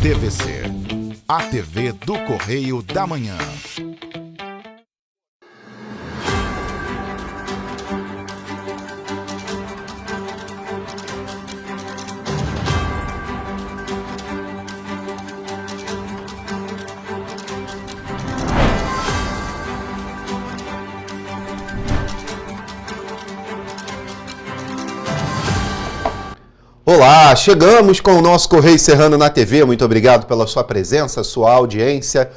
TVC, a TV do Correio da Manhã. Olá, chegamos com o nosso Correio Serrano na TV. Muito obrigado pela sua presença, sua audiência.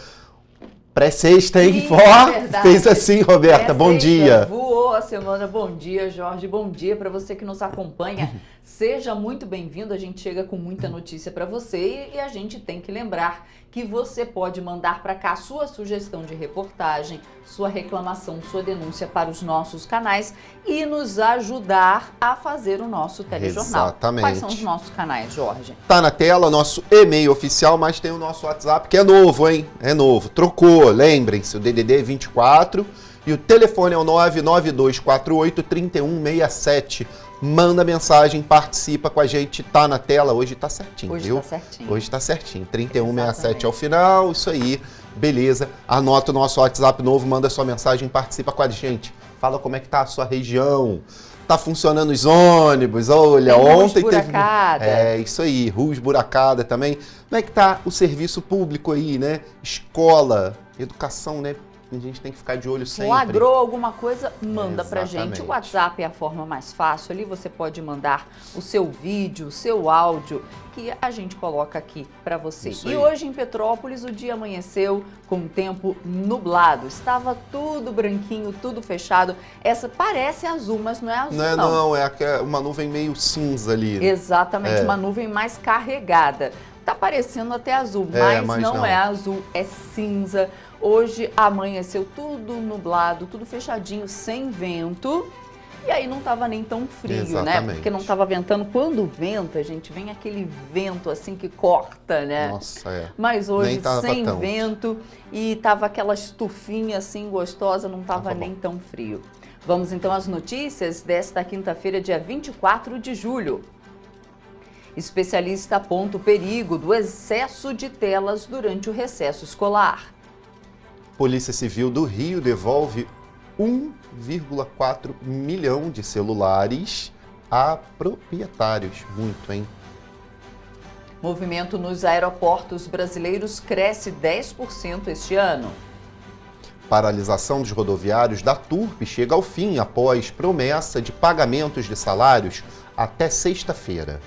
Pré-sexta, hein? Ó, fez assim, Roberta. Bom dia. Voou a semana. Bom dia, Jorge. Bom dia para você que nos acompanha. Seja muito bem-vindo. A gente chega com muita notícia para você e a gente tem que lembrar que você pode mandar para cá sua sugestão de reportagem, sua reclamação, sua denúncia para os nossos canais e nos ajudar a fazer o nosso telejornal. Exatamente. Quais são os nossos canais, Jorge? Tá na tela nosso e-mail oficial, mas tem o nosso WhatsApp, que é novo, hein? É novo. Trocou, lembrem-se, o DDD é 24 e o telefone é o 992483167. Manda mensagem, participa com a gente, tá na tela, hoje tá certinho, Hoje viu? tá certinho. Hoje tá certinho, 3167 ao final, isso aí, beleza. Anota o nosso WhatsApp novo, manda sua mensagem, participa com a gente. Fala como é que tá a sua região, tá funcionando os ônibus, olha, ontem teve... É, isso aí, rua esburacada também. Como é que tá o serviço público aí, né? Escola, educação, né? A gente tem que ficar de olho sempre. Flagrou alguma coisa, manda pra Exatamente. gente. O WhatsApp é a forma mais fácil. Ali você pode mandar o seu vídeo, o seu áudio, que a gente coloca aqui pra você. Isso E aí. hoje em Petrópolis o dia amanheceu com o tempo nublado. Estava tudo branquinho, tudo fechado. Essa parece azul, mas não é azul, Não, é uma nuvem meio cinza ali. Exatamente, É. uma nuvem mais carregada. Tá parecendo até azul, mas não é azul, é cinza. Hoje amanheceu tudo nublado, tudo fechadinho, sem vento. E aí não tava nem tão frio, Exatamente. né? Porque não tava ventando. Quando venta, gente, vem aquele vento assim que corta, né? Nossa, é. Mas hoje Nem tava sem tanto. vento e tava aquela estufinha assim gostosa, não tava Tava bom. nem tão frio. Vamos então às notícias desta quinta-feira, dia 24 de julho. Especialista aponta o perigo do excesso de telas durante o recesso escolar. Polícia Civil do Rio devolve 1,4 milhão de celulares a proprietários. Muito, hein? Movimento nos aeroportos brasileiros cresce 10% este ano. Paralisação dos rodoviários da Turp chega ao fim após promessa de pagamentos de salários até sexta-feira.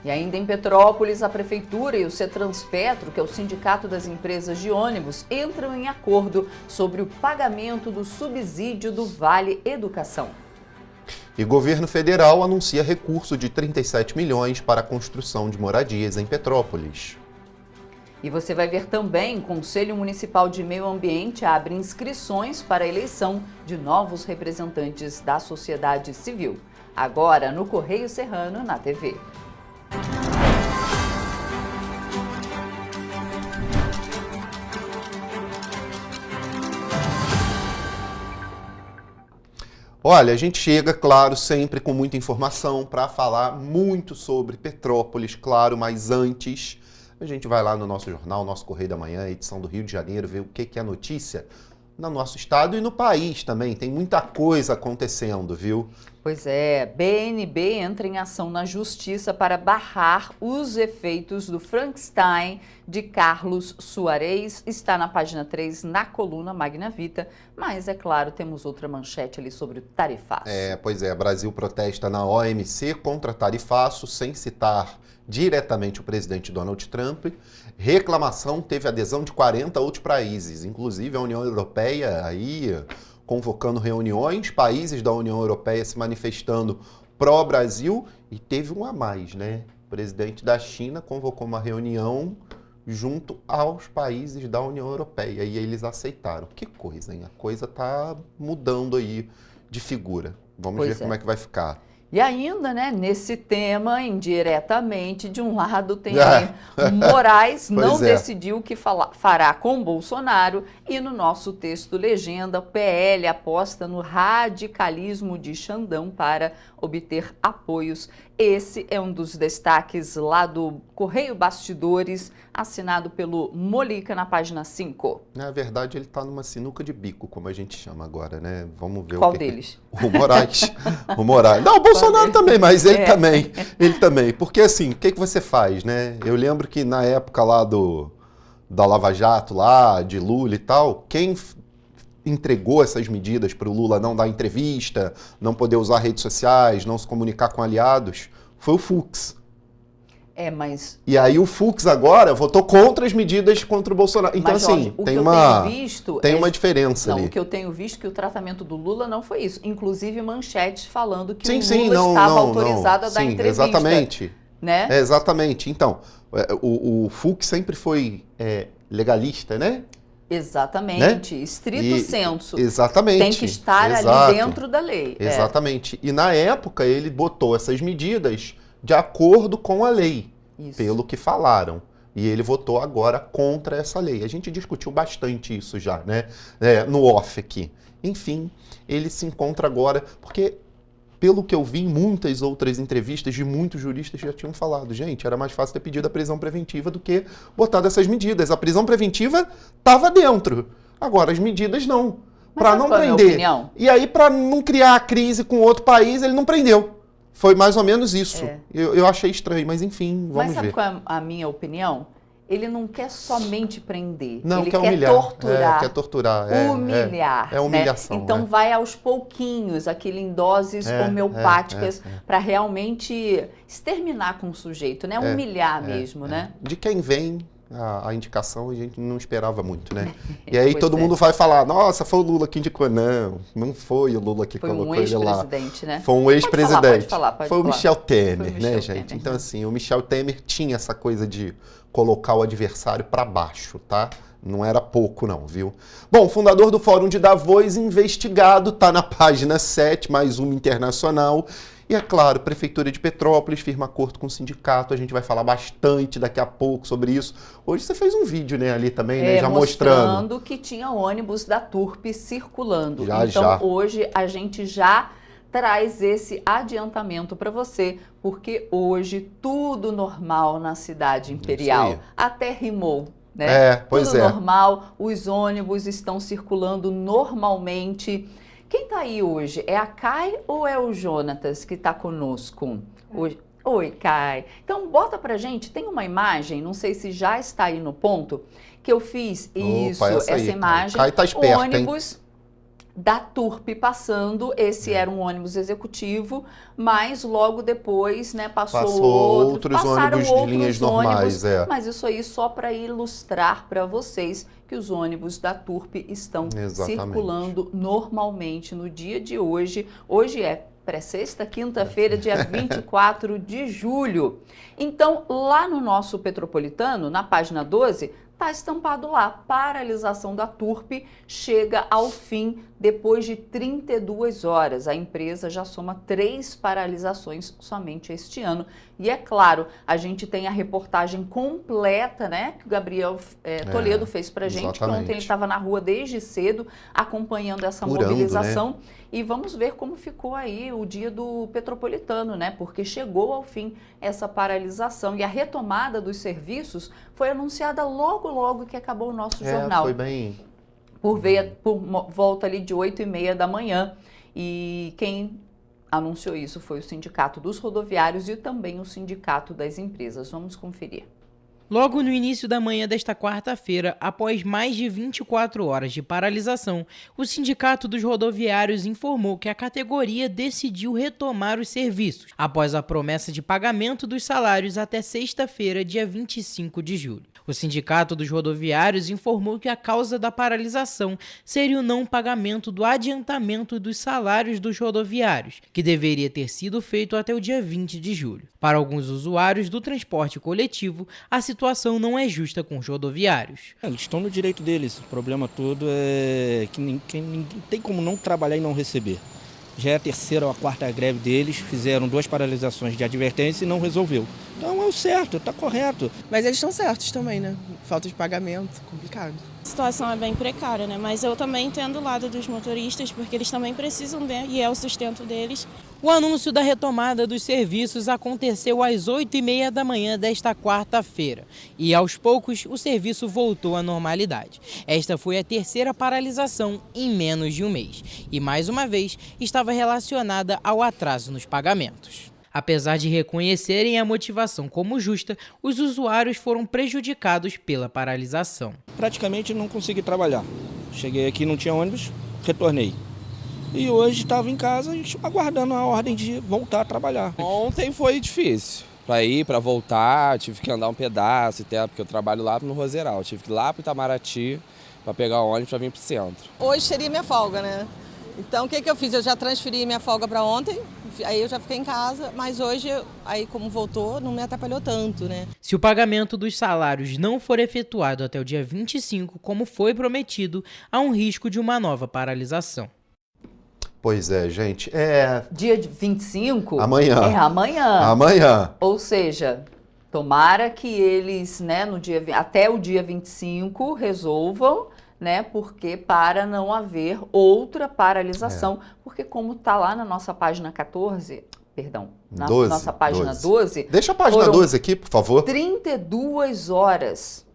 E ainda em Petrópolis, a Prefeitura e o Cetranspetro, que é o Sindicato das Empresas de Ônibus, entram em acordo sobre o pagamento do subsídio do Vale Educação. E governo federal anuncia recurso de 37 milhões para a construção de moradias em Petrópolis. E você vai ver também, o Conselho Municipal de Meio Ambiente abre inscrições para a eleição de novos representantes da sociedade civil. Agora, no Correio Serrano, na TV. Olha, a gente chega, claro, sempre com muita informação para falar muito sobre Petrópolis, claro, mas antes a gente vai lá no nosso jornal, nosso Correio da Manhã, edição do Rio de Janeiro, ver o que é notícia no nosso estado e no país também. Tem muita coisa acontecendo, viu? Pois é, BNB entra em ação na justiça para barrar os efeitos do Frankenstein de Carlos Soares. Está na página 3, na coluna Magna Vita, mas é claro, temos outra manchete ali sobre o tarifaço. Pois é, Brasil protesta na OMC contra tarifaço, sem citar diretamente o presidente Donald Trump. Reclamação teve adesão de 40 outros países, inclusive a União Europeia aí convocando reuniões, países da União Europeia se manifestando pró-Brasil e teve um a mais, né? O presidente da China convocou uma reunião junto aos países da União Europeia e eles aceitaram. Que coisa, hein? A coisa tá mudando aí de figura. Vamos ver como é que vai ficar. E ainda, né, nesse tema, indiretamente, de um lado tem aí Moraes não decidiu o que fará com Bolsonaro, e no nosso texto legenda, o PL aposta no radicalismo de Xandão para obter apoios. Esse é um dos destaques lá do Correio Bastidores, assinado pelo Molica na página 5. Na verdade, ele está numa sinuca de bico, como a gente chama agora, né? Vamos ver qual deles? O Moraes. O Moraes. Não, o Bolsonaro também, mas ele também. Ele também. Porque assim, o que você faz, né? Eu lembro que na época lá da Lava Jato, lá, de Lula e tal, quem entregou essas medidas para o Lula não dar entrevista, não poder usar redes sociais, não se comunicar com aliados, foi o Fux. Mas... E aí o Fux agora votou contra as medidas contra o Bolsonaro. Então, mas, assim, Jorge, tem uma diferença ali. O que eu tenho visto é que o tratamento do Lula não foi isso. Inclusive manchetes falando que o Lula estava autorizado a dar entrevista. Exatamente. Né? Exatamente. Então, o Fux sempre foi legalista, né? Exatamente, né? Estrito sensu. Exatamente. Tem que estar ali dentro da lei. Exatamente. E na época ele botou essas medidas de acordo com a lei, pelo que falaram. E ele votou agora contra essa lei. A gente discutiu bastante isso já, né? No off aqui. Enfim, ele se encontra agora, porque pelo que eu vi em muitas outras entrevistas de muitos juristas já tinham falado, gente, era mais fácil ter pedido a prisão preventiva do que botar dessas medidas. A prisão preventiva estava dentro. Agora, as medidas não. Para não prender. E aí, para não criar crise com outro país, ele não prendeu. Foi mais ou menos isso. Eu achei estranho, mas enfim, vamos ver. Mas sabe qual é a minha opinião? Ele não quer somente prender, não, ele quer humilhar. Torturar. Quer torturar. Humilhar. É humilhação. Né? Então vai aos pouquinhos, aquilo em doses homeopáticas, para realmente exterminar com o sujeito, né? Humilhar mesmo, né? De quem vem a indicação, a gente não esperava muito, né? E aí todo mundo vai falar, nossa, foi o Lula que indicou. Não foi o Lula que colocou ele lá. Foi um ex-presidente, né? Foi um ex-presidente. Pode falar. Foi o Michel Temer, né, gente? Então, assim, o Michel Temer tinha essa coisa de colocar o adversário para baixo, tá? Não era pouco não, viu? Bom, fundador do Fórum de Davos, investigado, tá na página 7, mais uma internacional. E é claro, Prefeitura de Petrópolis firma acordo com o sindicato, a gente vai falar bastante daqui a pouco sobre isso. Hoje você fez um vídeo, né, ali também, né, já mostrando que tinha ônibus da Turp circulando. Já. Hoje a gente já traz esse adiantamento para você, porque hoje tudo normal na cidade imperial. Até rimou, né? Pois tudo normal, os ônibus estão circulando normalmente. Quem está aí hoje? É a Kai ou é o Jonatas que está conosco? Oi, Kai. Então, bota pra gente, tem uma imagem, não sei se já está aí no ponto, que eu fiz essa imagem. Kai tá esperto, ônibus da Turp passando, esse era um ônibus executivo, mas logo depois, né, passaram outros ônibus de linhas normais. Mas isso aí só para ilustrar para vocês que os ônibus da Turp estão circulando normalmente no dia de hoje. Hoje é pré-sexta, quinta-feira, dia 24 de julho. Então, lá no nosso Petropolitano, na página 12, está estampado lá, paralisação da Turp chega ao fim depois de 32 horas. A empresa já soma 3 paralisações somente este ano. E é claro, a gente tem a reportagem completa, né, que o Gabriel Toledo fez pra gente, que ontem ele estava na rua desde cedo, acompanhando essa mobilização. Né? E vamos ver como ficou aí o dia do Petropolitano, né, porque chegou ao fim essa paralisação. E a retomada dos serviços foi anunciada logo que acabou o nosso jornal. Foi bem... Por volta ali de 8h30 da manhã. E quem anunciou isso foi o Sindicato dos Rodoviários e também o Sindicato das Empresas. Vamos conferir. Logo no início da manhã desta quarta-feira, após mais de 24 horas de paralisação, o Sindicato dos Rodoviários informou que a categoria decidiu retomar os serviços, após a promessa de pagamento dos salários até sexta-feira, dia 25 de julho. O Sindicato dos Rodoviários informou que a causa da paralisação seria o não pagamento do adiantamento dos salários dos rodoviários, que deveria ter sido feito até o dia 20 de julho. Para alguns usuários do transporte coletivo, a situação não é justa com os rodoviários. Eles estão no direito deles. O problema todo é que ninguém tem como não trabalhar e não receber. Já é a terceira ou a quarta greve deles, fizeram 2 paralisações de advertência e não resolveu. Então é o certo, está correto. Mas eles estão certos também, né? Falta de pagamento, complicado. A situação é bem precária, né? Mas eu também entendo o lado dos motoristas, porque eles também precisam, né? E é o sustento deles. O anúncio da retomada dos serviços aconteceu às 8h30 da manhã desta quarta-feira e, aos poucos, o serviço voltou à normalidade. Esta foi a terceira paralisação em menos de um mês e, mais uma vez, estava relacionada ao atraso nos pagamentos. Apesar de reconhecerem a motivação como justa, os usuários foram prejudicados pela paralisação. Praticamente não consegui trabalhar. Cheguei aqui, não tinha ônibus, retornei. E hoje estava em casa aguardando a ordem de voltar a trabalhar. Ontem foi difícil. Para ir, para voltar, tive que andar um pedaço, até porque eu trabalho lá no Roseral. Tive que ir lá para o Itamaraty para pegar o ônibus para vir para o centro. Hoje seria minha folga, né? Então o que eu fiz? Eu já transferi minha folga para ontem, aí eu já fiquei em casa, mas hoje, aí como voltou, não me atrapalhou tanto, né? Se o pagamento dos salários não for efetuado até o dia 25, como foi prometido, há um risco de uma nova paralisação. Pois é, gente. Dia 25? Amanhã. É amanhã. Amanhã. Ou seja, tomara que eles, né, até o dia 25 resolvam, né, porque para não haver outra paralisação, porque como está lá na nossa página 14, perdão, na 12, nossa página 12, deixa a página 12 aqui, por favor. 32 horas.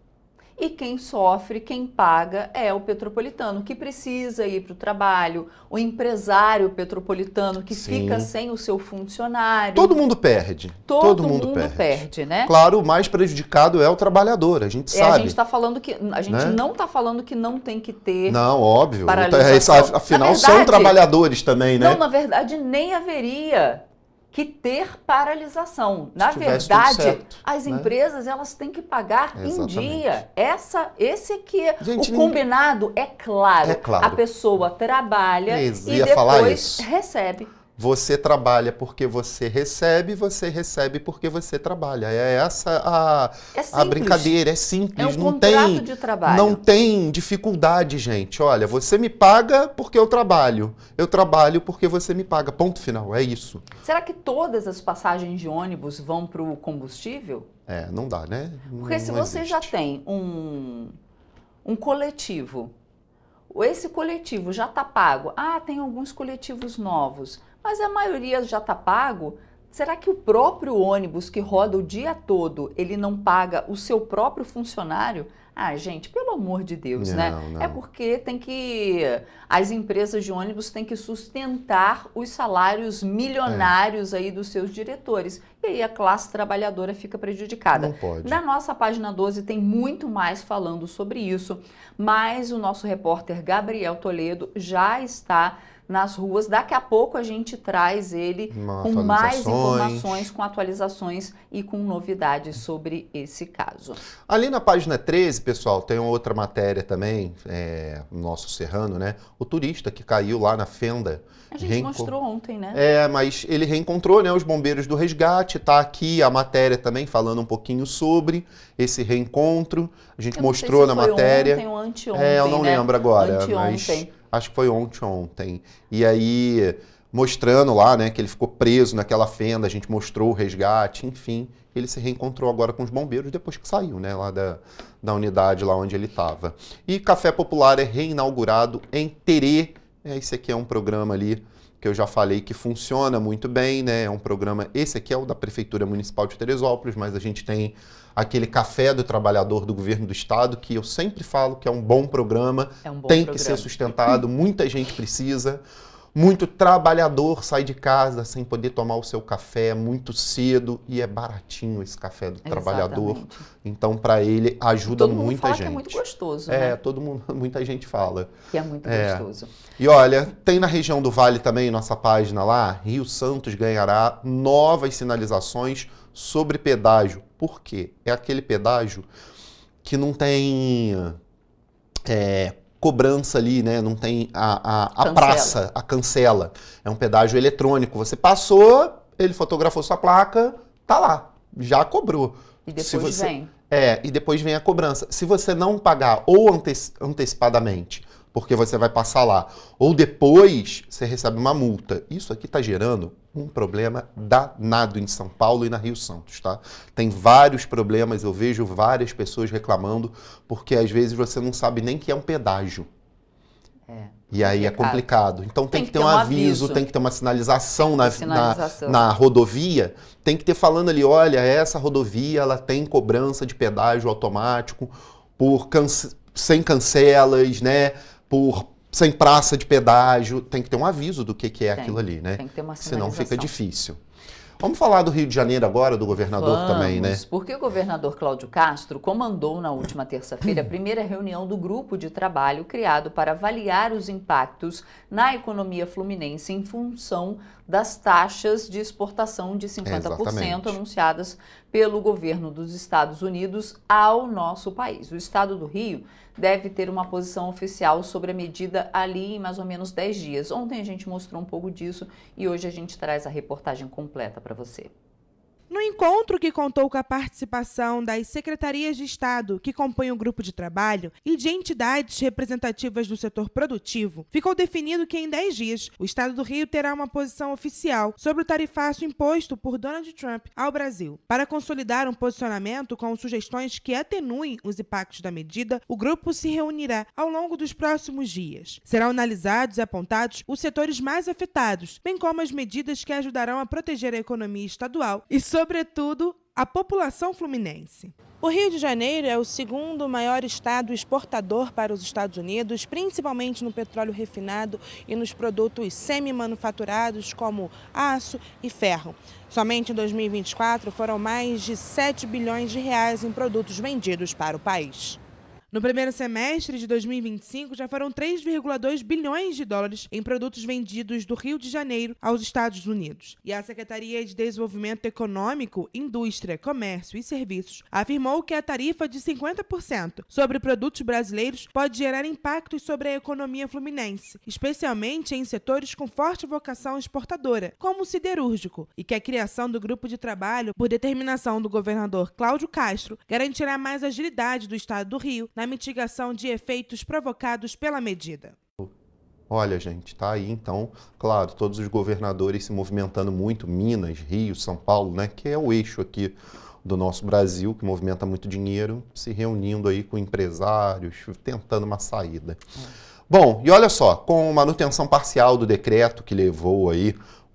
E quem sofre, quem paga é o petropolitano, que precisa ir para o trabalho, o empresário petropolitano que fica sem o seu funcionário. Todo mundo perde. Todo mundo perde, né? Claro, o mais prejudicado é o trabalhador, a gente sabe. A gente está falando que não está falando que não tem que ter. Não, óbvio. Paralisação. Afinal, verdade, são trabalhadores também, né? Não, na verdade, nem haveria que ter paralisação. Na tivesse tudo verdade, certo, as né? empresas elas têm que pagar Exatamente. em dia. Esse aqui é Gente, o combinado, é claro. É claro. A pessoa trabalha e ia falar depois isso. recebe. Você trabalha porque você recebe porque você trabalha. É essa a brincadeira, é simples. É um contrato de trabalho. Não tem dificuldade, gente. Olha, você me paga porque eu trabalho porque você me paga. Ponto final, é isso. Será que todas as passagens de ônibus vão para o combustível? Não dá, né? Porque se você já tem um coletivo, esse coletivo já está pago. Tem alguns coletivos novos, mas a maioria já está pago. Será que o próprio ônibus que roda o dia todo, ele não paga o seu próprio funcionário? Gente, pelo amor de Deus, né? Não. É porque as empresas de ônibus têm que sustentar os salários milionários aí dos seus diretores. E aí a classe trabalhadora fica prejudicada. Não pode. Na nossa página 12 tem muito mais falando sobre isso, mas o nosso repórter Gabriel Toledo já está nas ruas. Daqui a pouco a gente traz ele com mais informações, com atualizações e com novidades sobre esse caso. Ali na página 13, pessoal, tem outra matéria também, no nosso Serrano, né? O turista que caiu lá na fenda. A gente mostrou ontem, né? Mas ele reencontrou, né, os bombeiros do resgate. Tá aqui a matéria também falando um pouquinho sobre esse reencontro. A gente mostrou na matéria. Ontem ou anteontem, eu não lembro agora, mas anteontem. Acho que foi ontem. E aí, mostrando lá, né, que ele ficou preso naquela fenda, a gente mostrou o resgate, enfim. Ele se reencontrou agora com os bombeiros depois que saiu, né, lá da unidade lá onde ele estava. E Café Popular é reinaugurado em Terê. Esse aqui é um programa ali que eu já falei que funciona muito bem, né? É um programa, esse aqui é o da Prefeitura Municipal de Teresópolis, mas a gente tem aquele Café do Trabalhador do Governo do Estado, que eu sempre falo que é um bom programa, tem que ser sustentado, muita gente precisa. Muito trabalhador sai de casa sem poder tomar o seu café muito cedo e é baratinho esse café do trabalhador. Então, para ele, ajuda muita gente. Que é muito gostoso, né? Muita gente fala. Que é muito gostoso. E olha, tem na região do Vale também, nossa página lá, Rio Santos ganhará novas sinalizações sobre pedágio. Por quê? É aquele pedágio que não tem cobrança ali, né? Não tem a praça, a cancela. É um pedágio eletrônico. Você passou, ele fotografou sua placa, tá lá, já cobrou. E depois vem. E depois vem a cobrança. Se você não pagar ou antecipadamente porque você vai passar lá. Ou depois você recebe uma multa. Isso aqui está gerando um problema danado em São Paulo e na Rio Santos, tá? Tem vários problemas, eu vejo várias pessoas reclamando, porque às vezes você não sabe nem que é um pedágio. E aí é complicado. Então tem que ter um aviso, tem que ter uma sinalização na rodovia, tem que ter falando ali, olha, essa rodovia ela tem cobrança de pedágio automático sem cancelas, né? Sem praça de pedágio, tem que ter um aviso do que é aquilo ali, né? Tem que ter uma sinalização. Senão fica difícil. Vamos falar do Rio de Janeiro agora, do governador também, né? Porque o governador Cláudio Castro comandou na última terça-feira a primeira reunião do grupo de trabalho criado para avaliar os impactos na economia fluminense em função das taxas de exportação de 50% anunciadas pelo governo dos Estados Unidos ao nosso país. O estado do Rio deve ter uma posição oficial sobre a medida ali em mais ou menos 10 dias. Ontem a gente mostrou um pouco disso e hoje a gente traz a reportagem completa para você. No encontro, que contou com a participação das secretarias de Estado que compõem o grupo de trabalho e de entidades representativas do setor produtivo, ficou definido que em 10 dias o Estado do Rio terá uma posição oficial sobre o tarifaço imposto por Donald Trump ao Brasil. Para consolidar um posicionamento com sugestões que atenuem os impactos da medida, o grupo se reunirá ao longo dos próximos dias. Serão analisados e apontados os setores mais afetados, bem como as medidas que ajudarão a proteger a economia estadual e, sobretudo, a população fluminense. O Rio de Janeiro é o segundo maior estado exportador para os Estados Unidos, principalmente no petróleo refinado e nos produtos semi-manufaturados como aço e ferro. Somente em 2024 foram mais de 7 bilhões de reais em produtos vendidos para o país. No primeiro semestre de 2025, já foram 3,2 bilhões de dólares em produtos vendidos do Rio de Janeiro aos Estados Unidos. E a Secretaria de Desenvolvimento Econômico, Indústria, Comércio e Serviços afirmou que a tarifa de 50% sobre produtos brasileiros pode gerar impactos sobre a economia fluminense, especialmente em setores com forte vocação exportadora, como o siderúrgico, e que a criação do grupo de trabalho, por determinação do governador Cláudio Castro, garantirá mais agilidade do Estado do Rio na mitigação de efeitos provocados pela medida. Olha, gente, tá aí então, claro, todos os governadores se movimentando muito, Minas, Rio, São Paulo, né, que é o eixo aqui do nosso Brasil, que movimenta muito dinheiro, se reunindo aí com empresários, tentando uma saída. Bom, e olha só, com manutenção parcial do decreto que elevou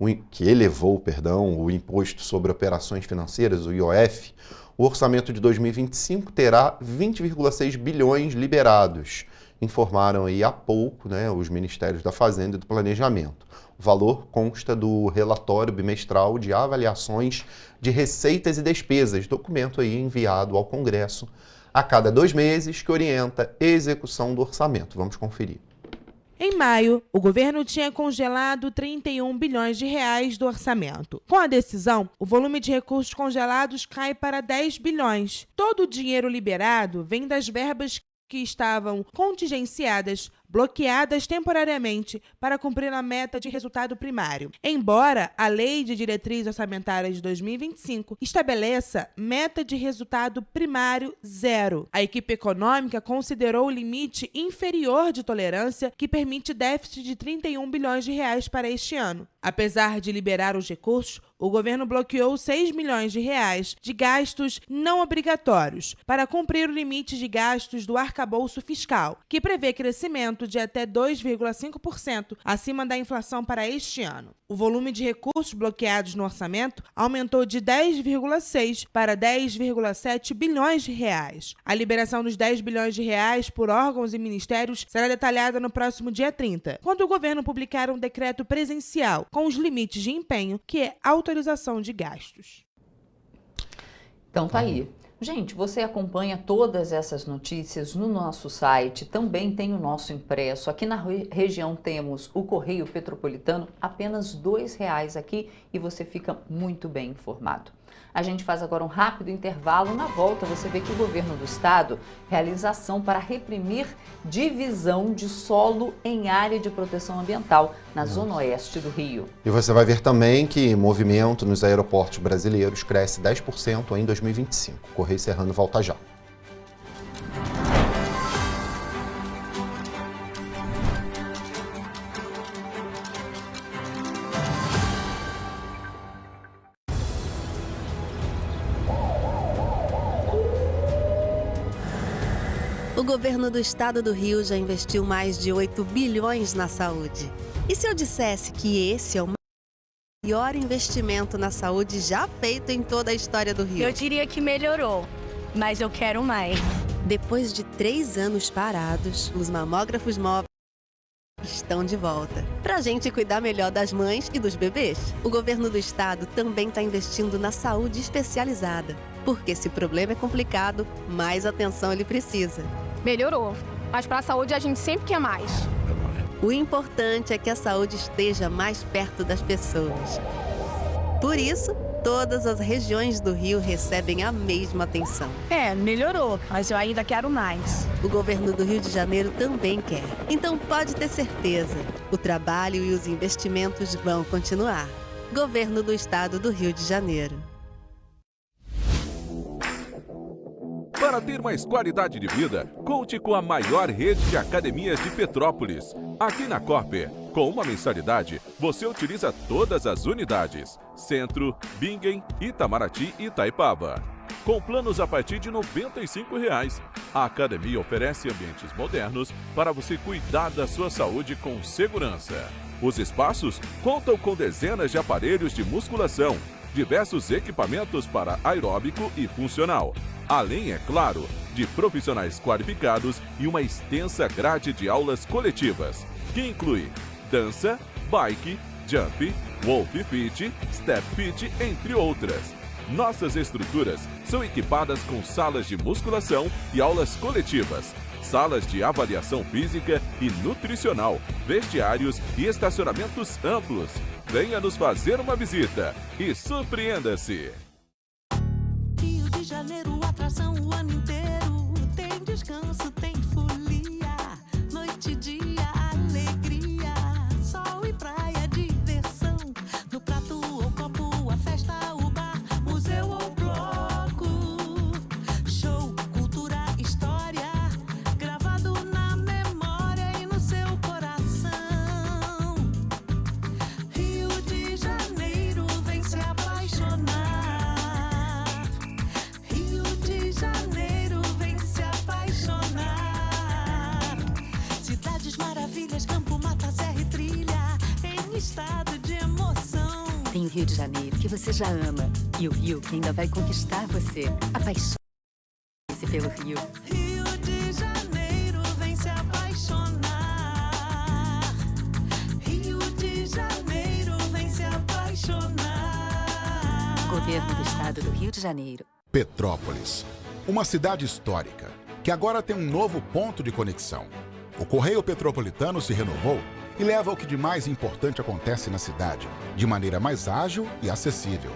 o Imposto sobre Operações Financeiras, o IOF, o orçamento de 2025 terá 20,6 bilhões liberados, informaram aí há pouco, né, os Ministérios da Fazenda e do Planejamento. O valor consta do relatório bimestral de avaliações de receitas e despesas, documento aí enviado ao Congresso a cada 2 meses, que orienta a execução do orçamento. Vamos conferir. Em maio, o governo tinha congelado 31 bilhões de reais do orçamento. Com a decisão, o volume de recursos congelados cai para 10 bilhões. Todo o dinheiro liberado vem das verbas que estavam contingenciadas, bloqueadas temporariamente para cumprir a meta de resultado primário. Embora a Lei de Diretriz Orçamentária de 2025 estabeleça meta de resultado primário 0, a equipe econômica considerou o limite inferior de tolerância que permite déficit de 31 bilhões de reais para este ano. Apesar de liberar os recursos, o governo bloqueou 6 milhões de reais de gastos não obrigatórios para cumprir o limite de gastos do arcabouço fiscal, que prevê crescimento de até 2,5% acima da inflação para este ano. O volume de recursos bloqueados no orçamento aumentou de 10,6 para 10,7 bilhões de reais. A liberação dos 10 bilhões de reais por órgãos e ministérios será detalhada no próximo dia 30, quando o governo publicar um decreto presencial com os limites de empenho, que é autorização de gastos. Então tá aí. Gente, você acompanha todas essas notícias no nosso site, também tem o nosso impresso. Aqui na região temos o Correio Petropolitano, apenas R$ 2,00 aqui, e você fica muito bem informado. A gente faz agora um rápido intervalo. Na volta você vê que o governo do estado realiza ação para reprimir divisão de solo em área de proteção ambiental na zona oeste do Rio. E você vai ver também que movimento nos aeroportos brasileiros cresce 10% em 2025. Correio Serrano volta já. O governo do estado do Rio já investiu mais de 8 bilhões na saúde. E se eu dissesse que esse é o maior investimento na saúde já feito em toda a história do Rio? Eu diria que melhorou, mas eu quero mais. Depois de 3 anos parados, os mamógrafos móveis estão de volta. Pra gente cuidar melhor das mães e dos bebês. O governo do estado também está investindo na saúde especializada. Porque se o problema é complicado, mais atenção ele precisa. Melhorou, mas para a saúde a gente sempre quer mais. O importante é que a saúde esteja mais perto das pessoas. Por isso, todas as regiões do Rio recebem a mesma atenção. Melhorou, mas eu ainda quero mais. O governo do Rio de Janeiro também quer. Então pode ter certeza, o trabalho e os investimentos vão continuar. Governo do Estado do Rio de Janeiro. Para ter mais qualidade de vida, conte com a maior rede de academias de Petrópolis. Aqui na Corper, com uma mensalidade, você utiliza todas as unidades: Centro, Bingen, Itamaraty e Itaipava. Com planos a partir de R$ 95,00. A academia oferece ambientes modernos para você cuidar da sua saúde com segurança. Os espaços contam com dezenas de aparelhos de musculação, diversos equipamentos para aeróbico e funcional. Além, é claro, de profissionais qualificados e uma extensa grade de aulas coletivas, que inclui dança, bike, jump, wolf fit, step fit, entre outras. Nossas estruturas são equipadas com salas de musculação e aulas coletivas, salas de avaliação física e nutricional, vestiários e estacionamentos amplos. Venha nos fazer uma visita e surpreenda-se! Rio de Janeiro, atração o ano inteiro. Tem descanso, tem folia, noite e dia, alegria, sol e praia, diversão. No prato ou copo, a festa, o bar, museu ou bloco. Show, cultura, história, gravado na memória e no seu coração. Rio de Janeiro, vem se apaixonar. Rio de Janeiro, vem se apaixonar. Cidades maravilhas, campo, mata, serra e trilha, em estado de emoção. Tem o Rio de Janeiro, que você já ama, e o Rio que ainda vai conquistar você. Apaixone-se pelo Rio. Rio de Janeiro, vem se apaixonar. Rio de Janeiro, vem se apaixonar. Governo do Estado do Rio de Janeiro. Petrópolis, uma cidade histórica que agora tem um novo ponto de conexão. O Correio Petropolitano se renovou e leva o que de mais importante acontece na cidade, de maneira mais ágil e acessível.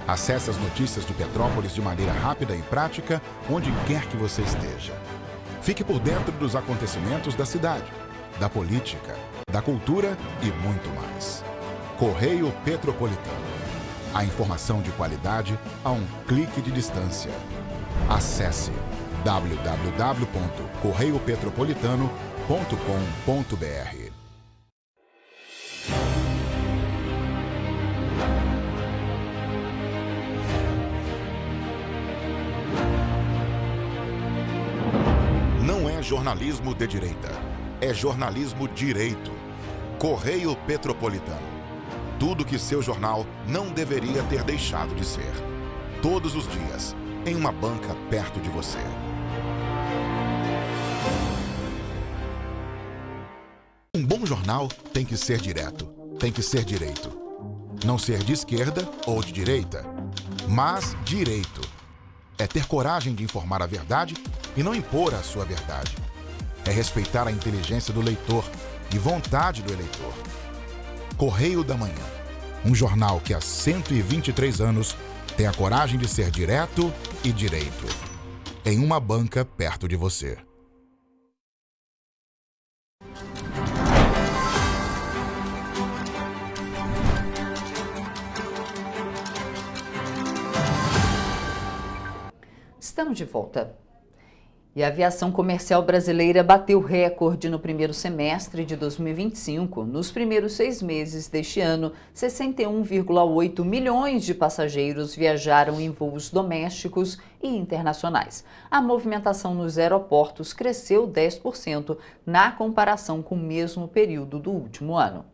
Acesse as notícias de Petrópolis de maneira rápida e prática, onde quer que você esteja. Fique por dentro dos acontecimentos da cidade, da política, da cultura e muito mais. Correio Petropolitano. A informação de qualidade a um clique de distância. Acesse www.correiopetropolitano.com.br. Não é jornalismo de direita, é jornalismo direito. Correio Petropolitano. Tudo que seu jornal não deveria ter deixado de ser. Todos os dias, em uma banca perto de você. Um bom jornal tem que ser direto, tem que ser direito. Não ser de esquerda ou de direita, mas direito. É ter coragem de informar a verdade e não impor a sua verdade. É respeitar a inteligência do leitor e vontade do eleitor. Correio da Manhã, um jornal que há 123 anos tem a coragem de ser direto e direito. Em uma banca perto de você. Estamos de volta. E a aviação comercial brasileira bateu recorde no primeiro semestre de 2025. Nos primeiros 6 meses deste ano, 61,8 milhões de passageiros viajaram em voos domésticos e internacionais. A movimentação nos aeroportos cresceu 10% na comparação com o mesmo período do último ano.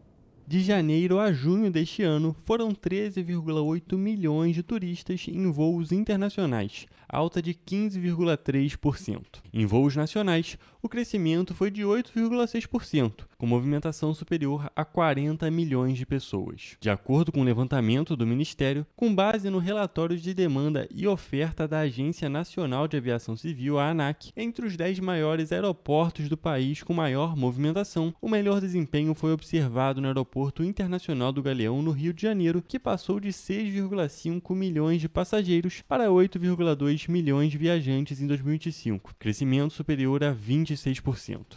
De janeiro a junho deste ano, foram 13,8 milhões de turistas em voos internacionais, alta de 15,3%. Em voos nacionais, o crescimento foi de 8,6%, com movimentação superior a 40 milhões de pessoas. De acordo com o levantamento do Ministério, com base no relatório de demanda e oferta da Agência Nacional de Aviação Civil, a ANAC, entre os 10 maiores aeroportos do país com maior movimentação, o melhor desempenho foi observado no Aeroporto Internacional do Galeão, no Rio de Janeiro, que passou de 6,5 milhões de passageiros para 8,2 milhões de viajantes em 2025, crescimento superior a 26%.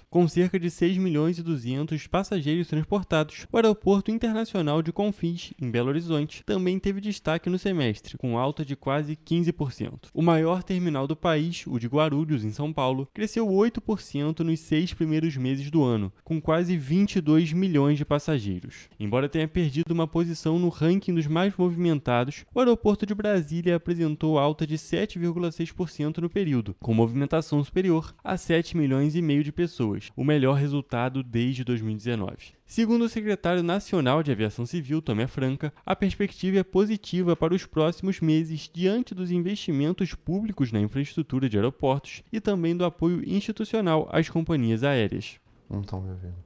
Com cerca de 6 milhões e 200 passageiros transportados, o Aeroporto Internacional de Confins, em Belo Horizonte, também teve destaque no semestre, com alta de quase 15%. O maior terminal do país, o de Guarulhos, em São Paulo, cresceu 8% nos 6 primeiros meses do ano, com quase 22 milhões de passageiros. Embora tenha perdido uma posição no ranking dos mais movimentados, o aeroporto de Brasília apresentou alta de 7,6% no período, com movimentação superior a 7 milhões e meio de pessoas, o melhor resultado desde 2019. Segundo o secretário nacional de Aviação Civil, Tomé Franca, a perspectiva é positiva para os próximos meses diante dos investimentos públicos na infraestrutura de aeroportos e também do apoio institucional às companhias aéreas. Não estão me ouvindo.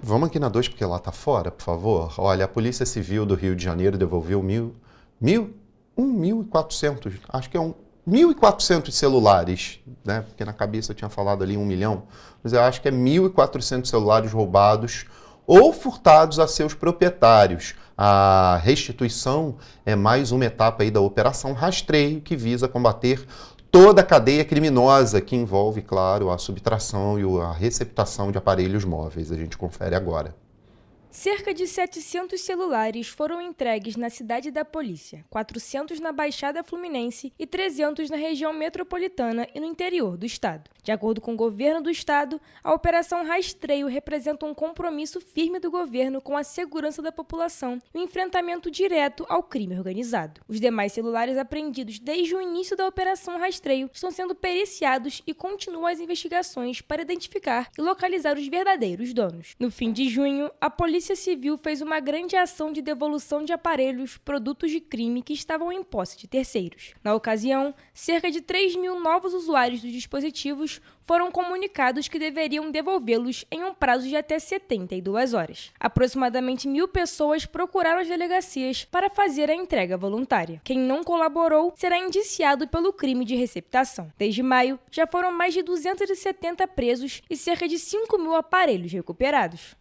Vamos aqui na 2, porque lá está fora, por favor. Olha, a Polícia Civil do Rio de Janeiro devolveu 1.400, acho que é 1.400 celulares, né? Porque na cabeça eu tinha falado ali 1 milhão, mas eu acho que é 1.400 celulares roubados ou furtados a seus proprietários. A restituição é mais uma etapa aí da Operação Rastreio, que visa combater toda a cadeia criminosa que envolve, claro, a subtração e a receptação de aparelhos móveis. A gente confere agora. Cerca de 700 celulares foram entregues na cidade da polícia, 400 na Baixada Fluminense e 300 na região metropolitana e no interior do estado. De acordo com o governo do estado, a Operação Rastreio representa um compromisso firme do governo com a segurança da população e o enfrentamento direto ao crime organizado. Os demais celulares apreendidos desde o início da Operação Rastreio estão sendo periciados e continuam as investigações para identificar e localizar os verdadeiros donos. No fim de junho, a Polícia Civil fez uma grande ação de devolução de aparelhos, produtos de crime que estavam em posse de terceiros. Na ocasião, cerca de 3.000 novos usuários dos dispositivos foram comunicados que deveriam devolvê-los em um prazo de até 72 horas. Aproximadamente 1.000 pessoas procuraram as delegacias para fazer a entrega voluntária. Quem não colaborou será indiciado pelo crime de receptação. Desde maio, já foram mais de 270 presos e cerca de 5.000 aparelhos recuperados.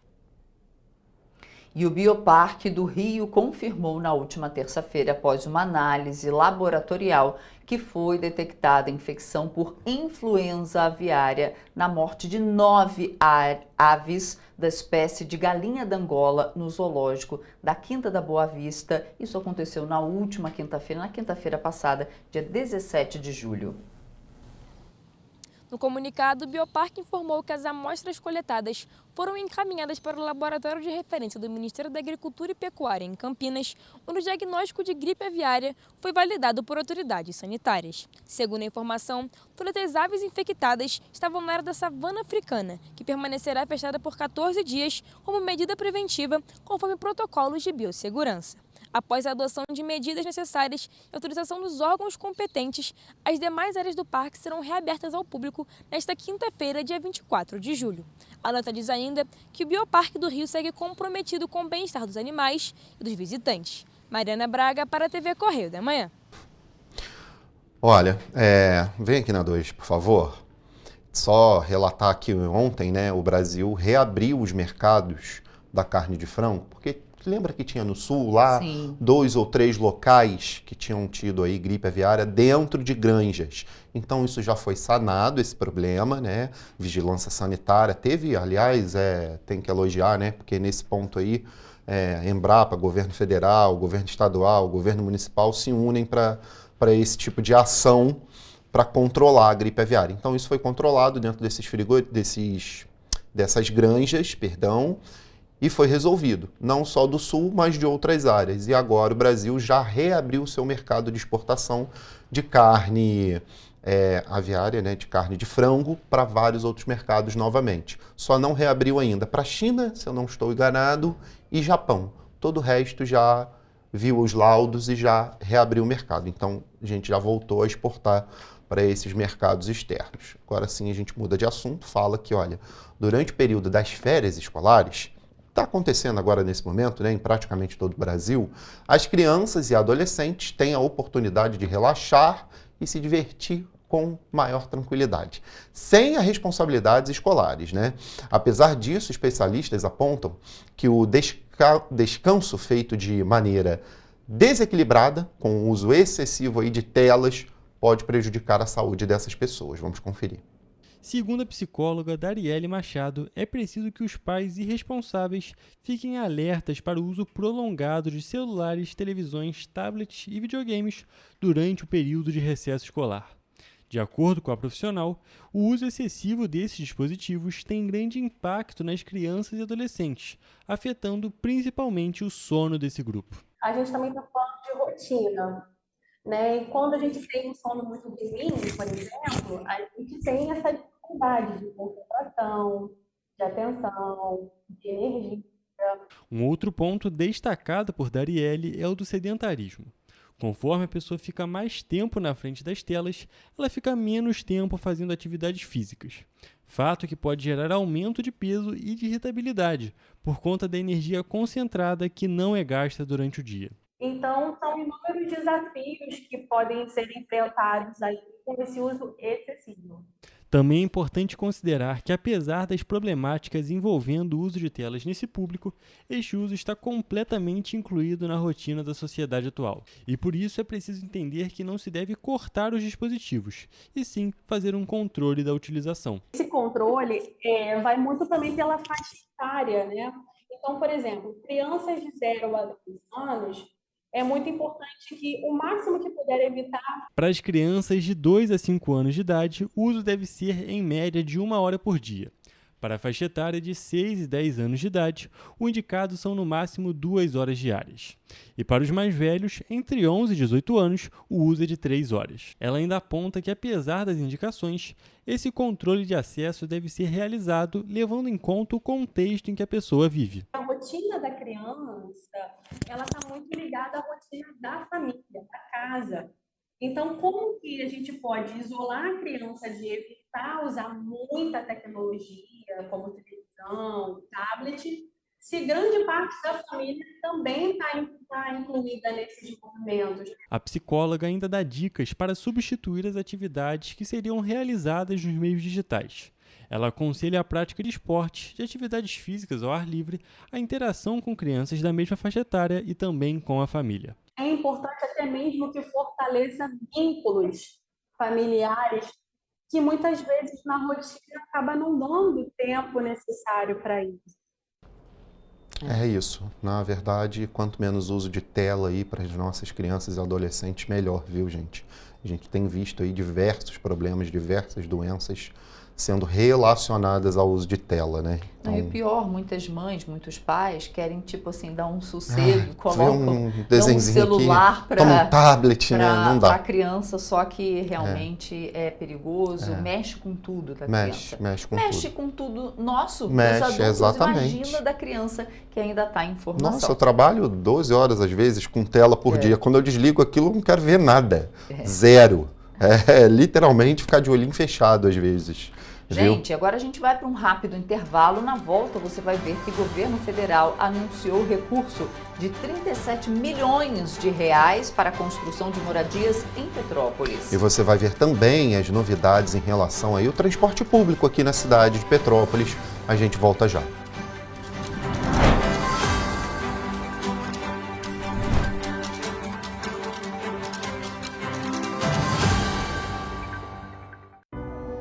E o Bioparque do Rio confirmou na última terça-feira, após uma análise laboratorial, que foi detectada infecção por influenza aviária na morte de 9 aves da espécie de galinha d'Angola no zoológico da Quinta da Boa Vista. Isso aconteceu na última quinta-feira, na quinta-feira passada, dia 17 de julho. No comunicado, o Bioparque informou que as amostras coletadas foram encaminhadas para o laboratório de referência do Ministério da Agricultura e Pecuária em Campinas, onde o diagnóstico de gripe aviária foi validado por autoridades sanitárias. Segundo a informação, todas as aves infectadas estavam na área da savana africana, que permanecerá fechada por 14 dias como medida preventiva, conforme protocolos de biossegurança. Após a adoção de medidas necessárias e autorização dos órgãos competentes, as demais áreas do parque serão reabertas ao público nesta quinta-feira, dia 24 de julho. A nota diz ainda que o Bioparque do Rio segue comprometido com o bem-estar dos animais e dos visitantes. Mariana Braga, para a TV Correio da Manhã. Olha, vem aqui na 2, por favor. Só relatar que ontem, né, o Brasil reabriu os mercados da carne de frango, porque lembra que tinha no sul lá, sim, 2 ou 3 locais que tinham tido aí gripe aviária dentro de granjas. Então isso já foi sanado, esse problema, né? Vigilância sanitária teve, aliás, tem que elogiar, né? Porque nesse ponto aí, Embrapa, governo federal, governo estadual, governo municipal se unem para esse tipo de ação para controlar a gripe aviária. Então isso foi controlado dentro dessas granjas, e foi resolvido, não só do sul, mas de outras áreas. E agora o Brasil já reabriu o seu mercado de exportação de carne aviária, né, de carne de frango, para vários outros mercados novamente. Só não reabriu ainda para a China, se eu não estou enganado, e Japão. Todo o resto já viu os laudos e já reabriu o mercado. Então a gente já voltou a exportar para esses mercados externos. Agora sim a gente muda de assunto, fala que, olha, durante o período das férias escolares, está acontecendo agora nesse momento, né, em praticamente todo o Brasil, as crianças e adolescentes têm a oportunidade de relaxar e se divertir com maior tranquilidade, sem as responsabilidades escolares, né? Apesar disso, especialistas apontam que o descanso feito de maneira desequilibrada, com o uso excessivo aí de telas, pode prejudicar a saúde dessas pessoas. Vamos conferir. Segundo a psicóloga Darielle Machado, é preciso que os pais irresponsáveis fiquem alertas para o uso prolongado de celulares, televisões, tablets e videogames durante o período de recesso escolar. De acordo com a profissional, o uso excessivo desses dispositivos tem grande impacto nas crianças e adolescentes, afetando principalmente o sono desse grupo. A gente também está falando de rotina, né? E quando a gente tem um sono muito ruim, por exemplo, a gente tem essa dificuldade de concentração, de atenção, de energia. Um outro ponto destacado por Darielle é o do sedentarismo. Conforme a pessoa fica mais tempo na frente das telas, ela fica menos tempo fazendo atividades físicas. Fato que pode gerar aumento de peso e de irritabilidade, por conta da energia concentrada que não é gasta durante o dia. Então, são inúmeros desafios que podem ser enfrentados aí com esse uso excessivo. Também é importante considerar que, apesar das problemáticas envolvendo o uso de telas nesse público, este uso está completamente incluído na rotina da sociedade atual. E por isso é preciso entender que não se deve cortar os dispositivos, e sim fazer um controle da utilização. Esse controle vai muito também pela faixa etária, né? Então, por exemplo, crianças de 0 a 2 anos, é muito importante que o máximo que puder evitar. Para as crianças de 2 a 5 anos de idade, o uso deve ser em média de 1 hora por dia. Para a faixa etária de 6 e 10 anos de idade, o indicado são no máximo 2 horas diárias. E para os mais velhos, entre 11 e 18 anos, o uso é de 3 horas. Ela ainda aponta que, apesar das indicações, esse controle de acesso deve ser realizado levando em conta o contexto em que a pessoa vive. A rotina da criança, ela está muito ligada à rotina da família, da casa. Então, como que a gente pode isolar a criança de evitar usar muita tecnologia, como televisão, tablet, se grande parte da família também está incluída nesses movimentos? A psicóloga ainda dá dicas para substituir as atividades que seriam realizadas nos meios digitais. Ela aconselha a prática de esportes, de atividades físicas ao ar livre, a interação com crianças da mesma faixa etária e também com a família. É importante até mesmo que fortaleça vínculos familiares que muitas vezes na rotina acaba não dando o tempo necessário para isso. É isso. Na verdade, quanto menos uso de tela aí para as nossas crianças e adolescentes, melhor, viu, gente? A gente tem visto aí diversos problemas, diversas doenças sendo relacionadas ao uso de tela, né? Então... E o pior, muitas mães, muitos pais querem, tipo assim, dar um sossego, colocam um celular para um tablet, né? Não dá. Para a criança, só que realmente é perigoso, mexe com tudo da criança. Mexe com tudo nosso, dos adultos, exatamente. Imagina da criança que ainda está em formação. Nossa, eu trabalho 12 horas, às vezes, com tela por dia. Quando eu desligo aquilo, eu não quero ver nada. Zero. Literalmente ficar de olhinho fechado, às vezes. Gente, agora a gente vai para um rápido intervalo. Na volta você vai ver que o governo federal anunciou recurso de 37 milhões de reais para a construção de moradias em Petrópolis. E você vai ver também as novidades em relação ao transporte público aqui na cidade de Petrópolis. A gente volta já.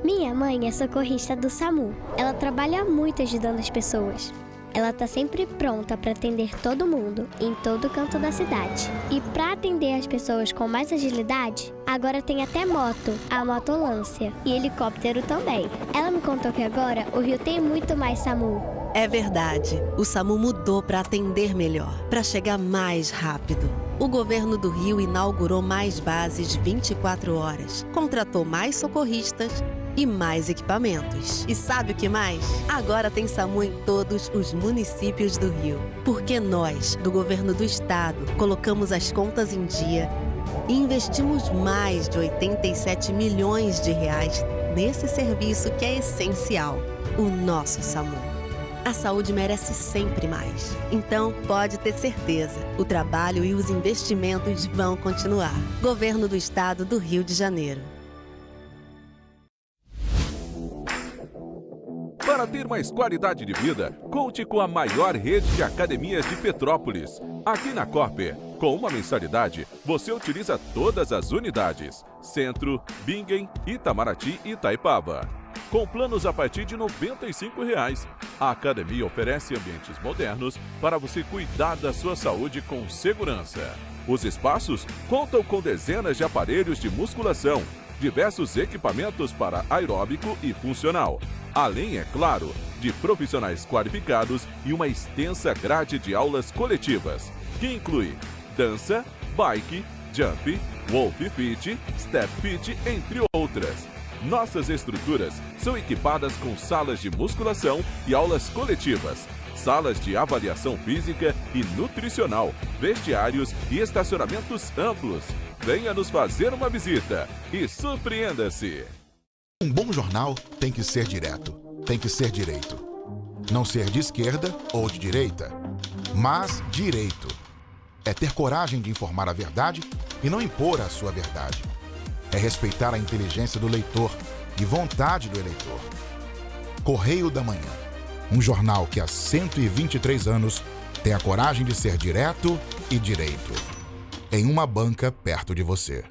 Minha mãe é socorrista do SAMU. Ela trabalha muito ajudando as pessoas. ela tá sempre pronta para atender todo mundo, em todo canto da cidade. E para atender as pessoas com mais agilidade, agora tem até moto, a motolância, e helicóptero também. Ela me contou que agora o Rio tem muito mais SAMU. É verdade, o SAMU mudou para atender melhor, para chegar mais rápido. O governo do Rio inaugurou mais bases 24 horas, contratou mais socorristas e mais equipamentos. E sabe o que mais? Agora tem SAMU em todos os municípios do Rio. Porque nós, do governo do estado, colocamos as contas em dia e investimos mais de 87 milhões de reais nesse serviço que é essencial, o nosso SAMU. A saúde merece sempre mais. Então, pode ter certeza, o trabalho e os investimentos vão continuar. Governo do Estado do Rio de Janeiro. Para ter mais qualidade de vida, conte com a maior rede de academias de Petrópolis. Aqui na Corper, com uma mensalidade, você utiliza todas as unidades: Centro, Bingen, Itamaraty e Itaipava. Com planos a partir de R$ 95,00. A academia oferece ambientes modernos para você cuidar da sua saúde com segurança. Os espaços contam com dezenas de aparelhos de musculação, diversos equipamentos para aeróbico e funcional, além, é claro, de profissionais qualificados e uma extensa grade de aulas coletivas, que inclui dança, bike, jump, wolf fit, step fit, entre outras. Nossas estruturas são equipadas com salas de musculação e aulas coletivas, salas de avaliação física e nutricional, vestiários e estacionamentos amplos. Venha nos fazer uma visita e surpreenda-se! Um bom jornal tem que ser direto, tem que ser direito. Não ser de esquerda ou de direita, mas direito. É ter coragem de informar a verdade e não impor a sua verdade. É respeitar a inteligência do leitor e vontade do eleitor. Correio da Manhã, um jornal que há 123 anos tem a coragem de ser direto e direito. Em uma banca perto de você.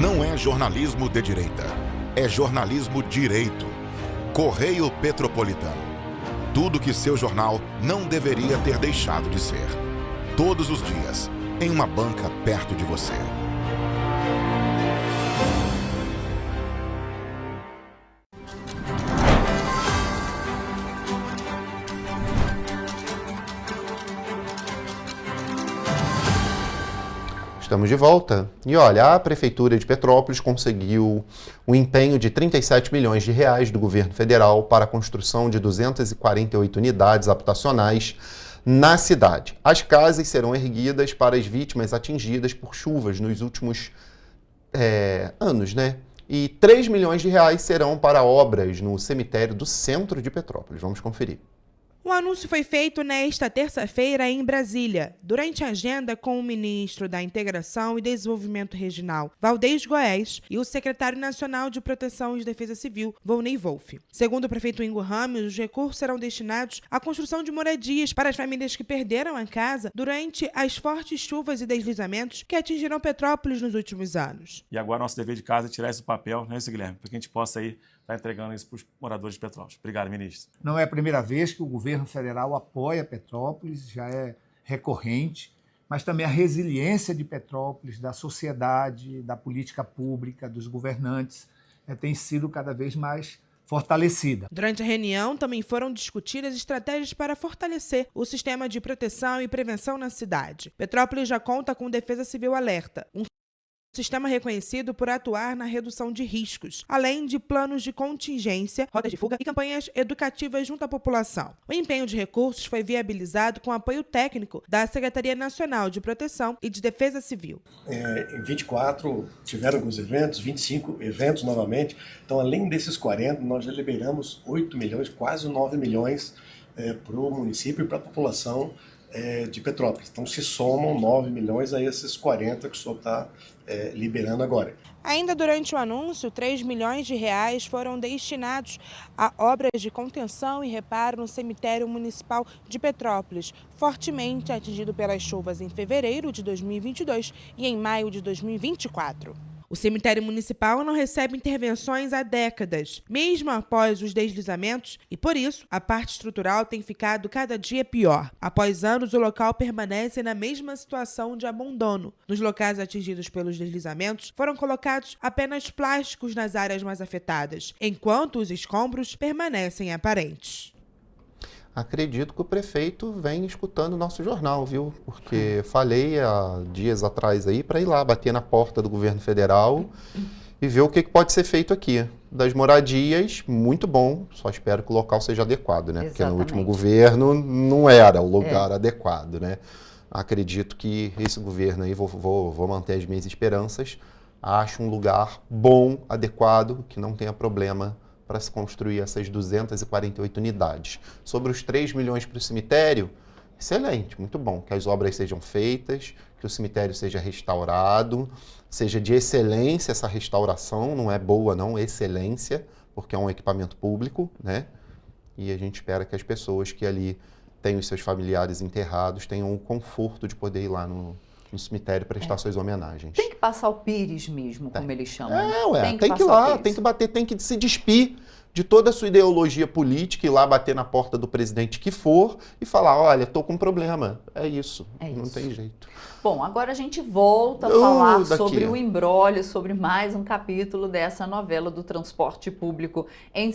Não é jornalismo de direita. É jornalismo direito. Correio Petropolitano. Tudo que seu jornal não deveria ter deixado de ser. Todos os dias, em uma banca perto de você. Estamos de volta. E olha, a Prefeitura de Petrópolis conseguiu o empenho de R$ 37 milhões do governo federal para a construção de 248 unidades habitacionais na cidade. As casas serão erguidas para as vítimas atingidas por chuvas nos últimos anos, né? E R$ 3 milhões serão para obras no cemitério do centro de Petrópolis. Vamos conferir. O anúncio foi feito nesta terça-feira em Brasília, durante a agenda com o ministro da Integração e Desenvolvimento Regional, Valdez Goes, e o secretário nacional de Proteção e Defesa Civil, Volney Wolff. Segundo o prefeito Ingo Ramos, os recursos serão destinados à construção de moradias para as famílias que perderam a casa durante as fortes chuvas e deslizamentos que atingiram Petrópolis nos últimos anos. E agora nosso dever de casa é tirar esse papel, né, Guilherme, para que a gente possa aí estar entregando isso para os moradores de Petrópolis. Obrigado, ministro. Não é a primeira vez que o governo federal apoia Petrópolis, já é recorrente, mas também a resiliência de Petrópolis, da sociedade, da política pública, dos governantes, tem sido cada vez mais fortalecida. Durante a reunião, também foram discutidas estratégias para fortalecer o sistema de proteção e prevenção na cidade. Petrópolis já conta com Defesa Civil Alerta, um sistema reconhecido por atuar na redução de riscos, além de planos de contingência, rotas de fuga e campanhas educativas junto à população. O empenho de recursos foi viabilizado com apoio técnico da Secretaria Nacional de Proteção e de Defesa Civil. Em 24 tiveram alguns eventos, 25 eventos novamente. Então, além desses 40, nós já liberamos 8 milhões, quase 9 milhões para o município e para a população de Petrópolis. Então se somam 9 milhões a esses 40 que o senhor está liberando agora. Ainda durante o anúncio, 3 milhões de reais foram destinados a obras de contenção e reparo no cemitério municipal de Petrópolis, fortemente atingido pelas chuvas em fevereiro de 2022 e em maio de 2024. O cemitério municipal não recebe intervenções há décadas, mesmo após os deslizamentos, e por isso a parte estrutural tem ficado cada dia pior. Após anos, o local permanece na mesma situação de abandono. Nos locais atingidos pelos deslizamentos, foram colocados apenas plásticos nas áreas mais afetadas, enquanto os escombros permanecem aparentes. Acredito que o prefeito vem escutando o nosso jornal, viu? Porque falei há dias atrás aí para ir lá bater na porta do governo federal e ver o que pode ser feito aqui. Das moradias, muito bom, só espero que o local seja adequado, né? Porque no último governo não era o lugar adequado, né? Acredito que esse governo aí, vou manter as minhas esperanças, acho um lugar bom, adequado, que não tenha problema para se construir essas 248 unidades. Sobre os 3 milhões para o cemitério, excelente, muito bom. Que as obras sejam feitas, que o cemitério seja restaurado, seja de excelência essa restauração, não é boa não, excelência, porque é um equipamento público, né? E a gente espera que as pessoas que ali têm os seus familiares enterrados tenham o conforto de poder ir lá no cemitério prestar suas homenagens. Tem que passar o pires mesmo, como eles chamam. Tem que ir lá, tem que bater, tem que se despir de toda a sua ideologia política, ir lá bater na porta do presidente que for e falar, olha, tô com um problema. É isso, não tem jeito. Bom, agora a gente volta a falar sobre o imbróglio, sobre mais um capítulo dessa novela do transporte público em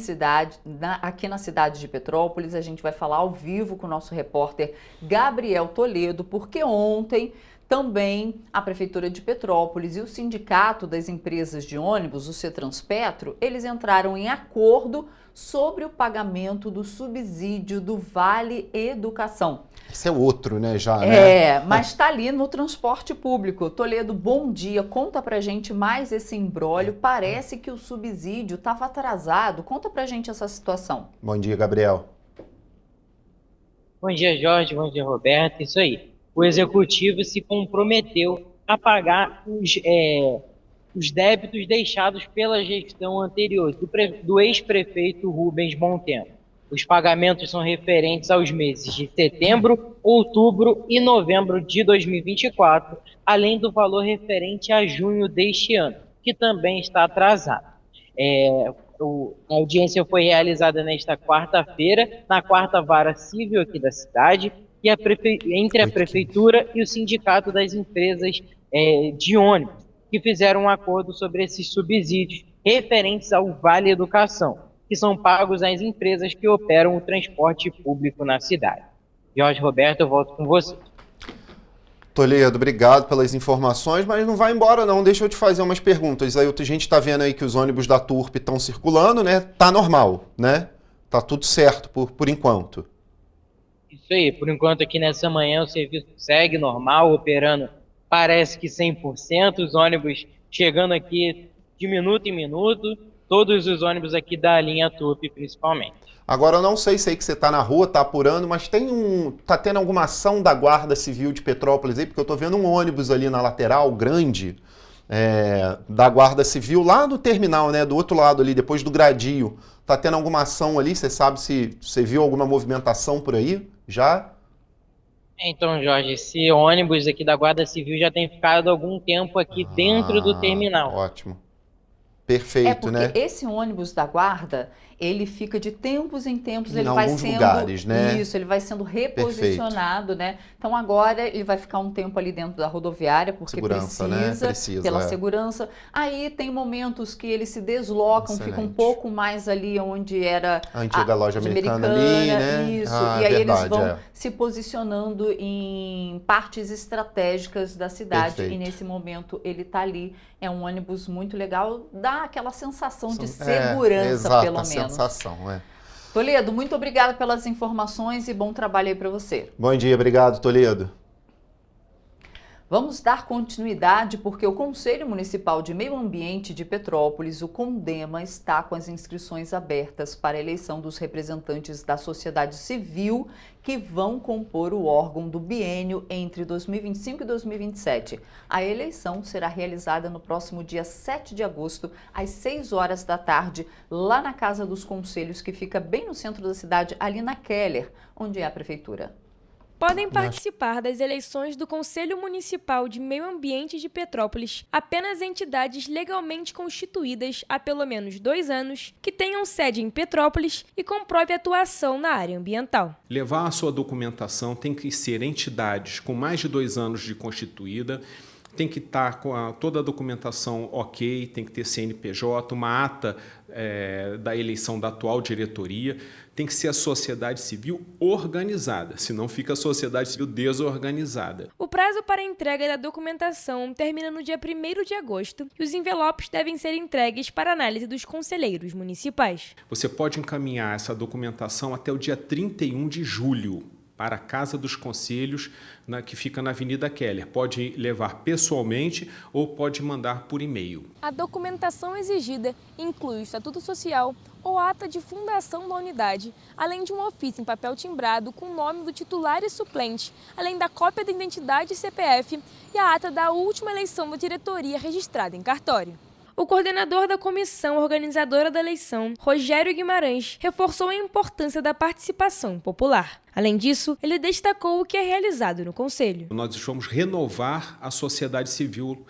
aqui na cidade de Petrópolis. A gente vai falar ao vivo com o nosso repórter Gabriel Toledo, porque ontem também a Prefeitura de Petrópolis e o Sindicato das Empresas de Ônibus, o Cetranspetro, eles entraram em acordo sobre o pagamento do subsídio do Vale Educação. Esse é outro, né, já, né? Mas está ali no transporte público. Toledo, bom dia. Conta pra gente mais esse imbróglio. Parece que o subsídio estava atrasado. Conta pra gente essa situação. Bom dia, Gabriel. Bom dia, Jorge. Bom dia, Roberto. Isso aí. O Executivo se comprometeu a pagar os débitos deixados pela gestão anterior, do ex-prefeito Rubens Montempo. Os pagamentos são referentes aos meses de setembro, outubro e novembro de 2024, além do valor referente a junho deste ano, que também está atrasado. A audiência foi realizada nesta quarta-feira, na 4ª Vara Civil aqui da cidade, e entre a Prefeitura e o Sindicato das Empresas de Ônibus, que fizeram um acordo sobre esses subsídios referentes ao Vale Educação, que são pagos às empresas que operam o transporte público na cidade. Jorge Roberto, eu volto com você. Toledo, obrigado pelas informações, mas não vai embora não, deixa eu te fazer umas perguntas. Aí a gente está vendo aí que os ônibus da Turp estão circulando, né? Tá normal, né? Tá tudo certo por enquanto. Isso aí, por enquanto aqui nessa manhã o serviço segue normal, operando parece que 100%, os ônibus chegando aqui de minuto em minuto, todos os ônibus aqui da linha Turp principalmente. Agora eu não sei que você está na rua, está apurando, mas tá tendo alguma ação da Guarda Civil de Petrópolis aí? Porque eu estou vendo um ônibus ali na lateral, grande, da Guarda Civil, lá no terminal, né, do outro lado ali, depois do gradil. Tá tendo alguma ação ali? Você sabe se você viu alguma movimentação por aí? Já? Então, Jorge, esse ônibus aqui da Guarda Civil já tem ficado algum tempo aqui dentro do terminal. Ótimo. Perfeito, né? Porque esse ônibus da Guarda, ele fica de tempos em tempos, ele vai sendo... lugares, né? Isso, ele vai sendo reposicionado, né? Então agora ele vai ficar um tempo ali dentro da rodoviária, porque segurança, precisa pela segurança. Aí tem momentos que eles se deslocam, fica um pouco mais ali onde era a antiga loja americana ali, né? Isso, e aí eles vão se posicionando em partes estratégicas da cidade. E nesse momento ele está ali. É um ônibus muito legal, dá aquela sensação de segurança, pelo menos. Sensação, Toledo, muito obrigada pelas informações e bom trabalho aí para você. Bom dia, obrigado, Toledo. Vamos dar continuidade porque o Conselho Municipal de Meio Ambiente de Petrópolis, o CONDEMA, está com as inscrições abertas para a eleição dos representantes da sociedade civil que vão compor o órgão do biênio entre 2025 e 2027. A eleição será realizada no próximo dia 7 de agosto, às 6 horas da tarde, lá na Casa dos Conselhos, que fica bem no centro da cidade, ali na Keller, onde é a prefeitura. Podem participar das eleições do Conselho Municipal de Meio Ambiente de Petrópolis apenas entidades legalmente constituídas há pelo menos 2 anos, que tenham sede em Petrópolis e comprove atuação na área ambiental. Levar a sua documentação tem que ser entidades com mais de 2 anos de constituída, tem que estar com toda a documentação ok, tem que ter CNPJ, uma ata da eleição da atual diretoria, tem que ser a sociedade civil organizada, senão fica a sociedade civil desorganizada. O prazo para a entrega da documentação termina no dia 1º de agosto e os envelopes devem ser entregues para análise dos conselheiros municipais. Você pode encaminhar essa documentação até o dia 31 de julho. Para a Casa dos Conselhos, que fica na Avenida Keller. Pode levar pessoalmente ou pode mandar por e-mail. A documentação exigida inclui o Estatuto Social ou ata de fundação da unidade, além de um ofício em papel timbrado com o nome do titular e suplente, além da cópia da identidade e CPF e a ata da última eleição da diretoria registrada em cartório. O coordenador da comissão organizadora da eleição, Rogério Guimarães, reforçou a importância da participação popular. Além disso, ele destacou o que é realizado no Conselho. Nós vamos renovar a sociedade civil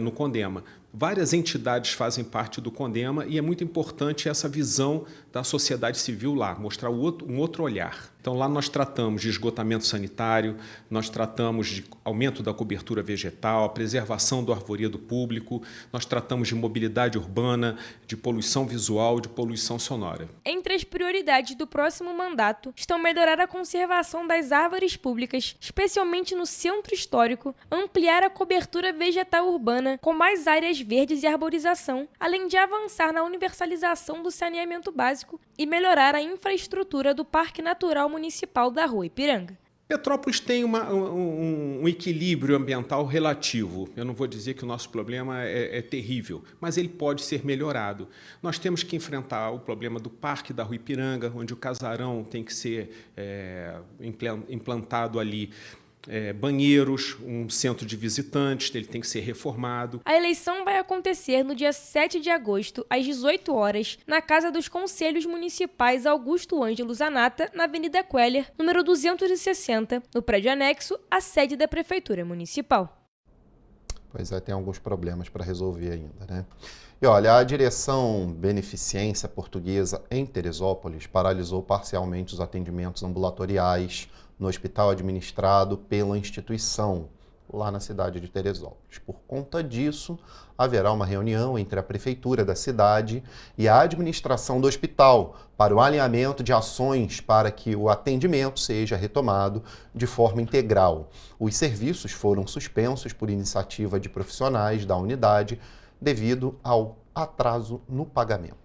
no CONDEMA. Várias entidades fazem parte do CONDEMA e é muito importante essa visão da sociedade civil lá, mostrar um outro olhar. Então lá nós tratamos de esgotamento sanitário, nós tratamos de aumento da cobertura vegetal, a preservação do arvoredo público, nós tratamos de mobilidade urbana, de poluição visual, de poluição sonora. Entre as prioridades do próximo mandato estão melhorar a conservação das árvores públicas, especialmente no centro histórico, ampliar a cobertura vegetal urbana com mais áreas verdes e arborização, além de avançar na universalização do saneamento básico e melhorar a infraestrutura do Parque Natural Municipal da Rua Ipiranga. Petrópolis tem um equilíbrio ambiental relativo. Eu não vou dizer que o nosso problema é terrível, mas ele pode ser melhorado. Nós temos que enfrentar o problema do Parque da Rua Ipiranga, onde o casarão tem que ser implantado ali. Banheiros, um centro de visitantes, ele tem que ser reformado. A eleição vai acontecer no dia 7 de agosto, às 18 horas, na Casa dos Conselhos Municipais Augusto Ângelo Zanata, na Avenida Keller, número 260, no prédio anexo à sede da Prefeitura Municipal. Pois é, tem alguns problemas para resolver ainda, né? E olha, a direção Beneficência Portuguesa em Teresópolis paralisou parcialmente os atendimentos ambulatoriais no hospital administrado pela instituição, lá na cidade de Teresópolis. Por conta disso, haverá uma reunião entre a prefeitura da cidade e a administração do hospital para o alinhamento de ações para que o atendimento seja retomado de forma integral. Os serviços foram suspensos por iniciativa de profissionais da unidade devido ao atraso no pagamento.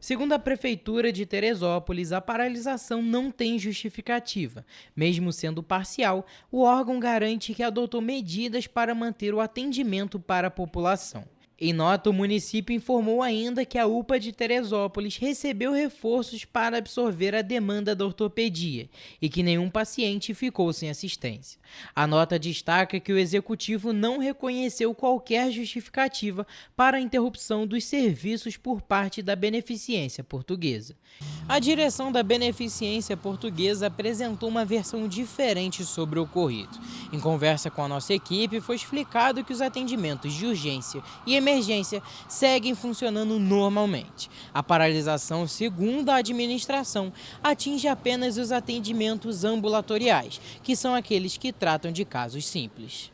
Segundo a Prefeitura de Teresópolis, a paralisação não tem justificativa. Mesmo sendo parcial, o órgão garante que adotou medidas para manter o atendimento para a população. Em nota, o município informou ainda que a UPA de Teresópolis recebeu reforços para absorver a demanda da ortopedia e que nenhum paciente ficou sem assistência. A nota destaca que o executivo não reconheceu qualquer justificativa para a interrupção dos serviços por parte da Beneficência Portuguesa. A direção da Beneficência Portuguesa apresentou uma versão diferente sobre o ocorrido. Em conversa com a nossa equipe, foi explicado que os atendimentos de urgência e emergência seguem funcionando normalmente. A paralisação, segundo a administração, atinge apenas os atendimentos ambulatoriais, que são aqueles que tratam de casos simples.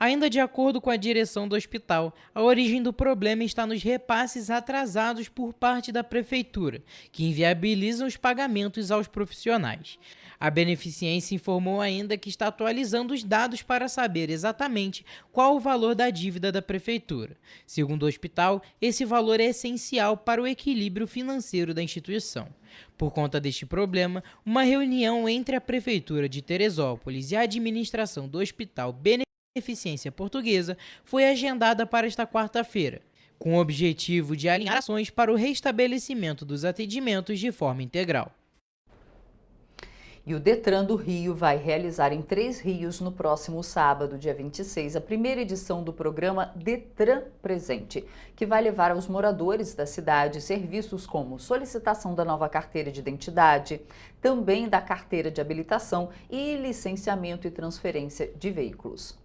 Ainda de acordo com a direção do hospital, a origem do problema está nos repasses atrasados por parte da prefeitura, que inviabilizam os pagamentos aos profissionais. A Beneficência informou ainda que está atualizando os dados para saber exatamente qual o valor da dívida da prefeitura. Segundo o hospital, esse valor é essencial para o equilíbrio financeiro da instituição. Por conta deste problema, uma reunião entre a Prefeitura de Teresópolis e a administração do Hospital Eficiência Portuguesa foi agendada para esta quarta-feira, com o objetivo de alinhar ações para o restabelecimento dos atendimentos de forma integral. E o Detran do Rio vai realizar em Três Rios, no próximo sábado, dia 26, a primeira edição do programa Detran Presente, que vai levar aos moradores da cidade serviços como solicitação da nova carteira de identidade, também da carteira de habilitação e licenciamento e transferência de veículos.